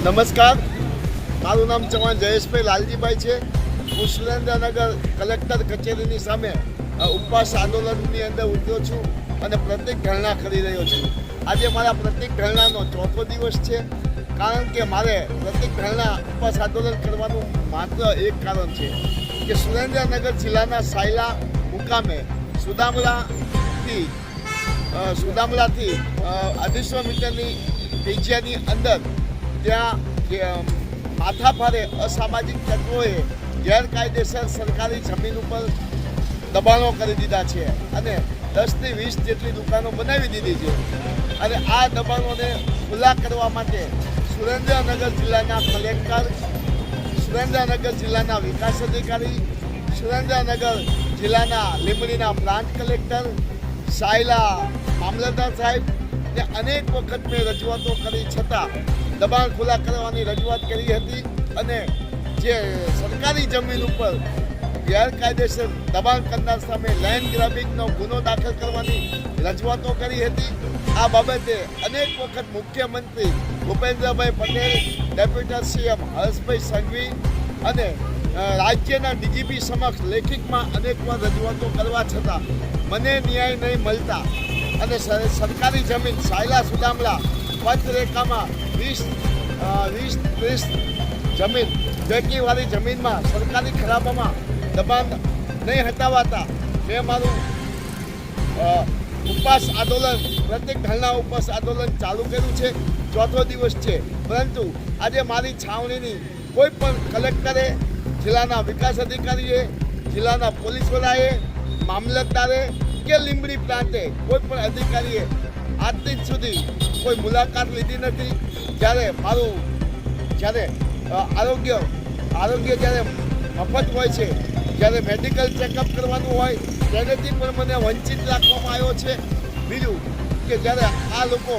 નમસ્કાર, મારું નામ ચૌહાણ જયેશભાઈ લાલજીભાઈ છે. હું સુરેન્દ્રનગર કલેક્ટર કચેરીની સામે ઉપવાસ આંદોલનની અંદર ઉતર્યો છું અને પ્રતિક ધરણા કરી રહ્યો છું. આજે મારા પ્રતિક ધરણાનો ચોથો દિવસ છે, કારણ કે મારે પ્રતિક ધરણા ઉપવાસ આંદોલન કરવાનું માત્ર એક કારણ છે કે સુરેન્દ્રનગર જિલ્લાના સાયલા મુકામે સુદામલાથી 250 મીટરની એરિયાની અંદર ત્યાં માથાભારે અસામાજિક તત્વોએ ગેરકાયદેસર સરકારી જમીન ઉપર દબાણો કરી દીધા છે અને 10 થી 20 જેટલી દુકાનો બનાવી દીધી છે. અને આ દબાણોને ખુલ્લા કરવા માટે સુરેન્દ્રનગર જિલ્લાના કલેક્ટર, સુરેન્દ્રનગર જિલ્લાના વિકાસ અધિકારી, સુરેન્દ્રનગર જિલ્લાના લીંબડીના પ્રાંત કલેક્ટર, સાયલા મામલતદાર સાહેબ ને અનેક વખત મેં રજૂઆતો કરી છતાં દબાણ ખુલ્લા કરવાની રજૂઆત કરી હતી અને જે સરકારી જમીન ઉપર ગેરકાયદેસર દબાણ કરનાર સામે લેન્ડ ગ્રાબિંગનો ગુનો દાખલ કરવાની રજૂઆતો કરી હતી. આ બાબતે અનેક વખત મુખ્યમંત્રી ભૂપેન્દ્રભાઈ પટેલ, ડેપ્યુટી સીએમ હર્ષભાઈ સંઘવી અને રાજ્યના ડીજીપી સમક્ષ લેખિતમાં અનેકવાર રજૂઆતો કરવા છતાં મને ન્યાય નહીં મળતા અને સરકારી જમીન સાયલા સુદામલા પથરેખામાં 20-30 જમીન વેકીવાળી જમીનમાં સરકારી ખરાબામાં દબાણ નહીં હટાવાતા મેં મારું ઉપવાસ આંદોલન, પ્રતિક ધરણા ઉપવાસ આંદોલન ચાલુ કર્યું છે. ચોથો દિવસ છે, પરંતુ આજે મારી છાવણીની કોઈ પણ કલેક્ટરે, જિલ્લાના વિકાસ અધિકારીએ, જિલ્લાના પોલીસ વડાએ, મામલતદારે કે લીંબડી પ્રાંતે કોઈ પણ અધિકારીએ આજ દિન સુધી કોઈ મુલાકાત લીધી નથી. જ્યારે આરોગ્ય જ્યારે મફત હોય છે, જ્યારે મેડિકલ ચેકઅપ કરવાનું હોય તેનાથી પણ મને વંચિત રાખવામાં આવ્યો છે. બીજું કે જ્યારે આ લોકો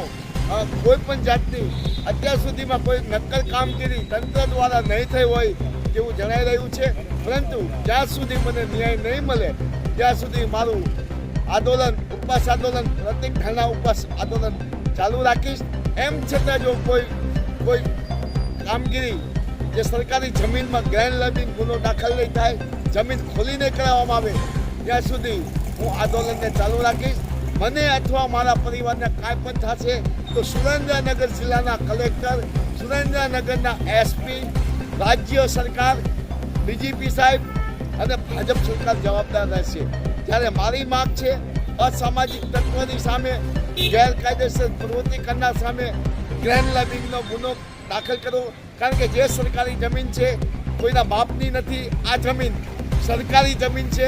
કોઈ પણ જાતની અત્યાર સુધીમાં કોઈ નક્કર કામગીરી તંત્ર દ્વારા નહીં થઈ હોય તેવું જણાઈ રહ્યું છે. પરંતુ જ્યાં સુધી મને ન્યાય નહીં મળે ત્યાં સુધી મારું આંદોલન, ઉપવાસ આંદોલન, પ્રતિક ધરણા ઉપવાસ આંદોલન ચાલુ રાખીશ. એમ છતાં જો કોઈ કામગીરી જે સરકારી જમીનમાં ગ્રેન્ડ લેબિંગ ગુનો દાખલ નહીં થાય, જમીન ખોલીને કરાવવામાં આવે ત્યાં સુધી હું આંદોલનને ચાલુ રાખીશ. મને અથવા મારા પરિવારને કાંઈ પણ થશે તો સુરેન્દ્રનગર જિલ્લાના કલેક્ટર, સુરેન્દ્રનગરના એસપી, રાજ્ય સરકાર, ડીજીપી સાહેબ અને ભાજપ સરકાર જવાબદાર રહેશે. ત્યારે મારી માંગ છે અસામાજિક તત્વોની સામે, ગેરકાયદેસર પ્રવૃત્તિ કરનાર સામે ગ્રેન્ડ લેબિંગનો ગુનો દાખલ કરવો. કારણ કે જે સરકારી જમીન છે કોઈના બાપની નથી. આ જમીન સરકારી જમીન છે.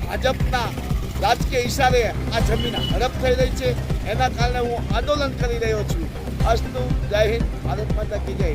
ભાજપના રાજકીય ઇશારે આ જમીન હડપ થઈ રહી છે. એના કારણે હું આંદોલન કરી રહ્યો છું. અસ્તુ, જય હિન્દ, ભારત માતા કી જય.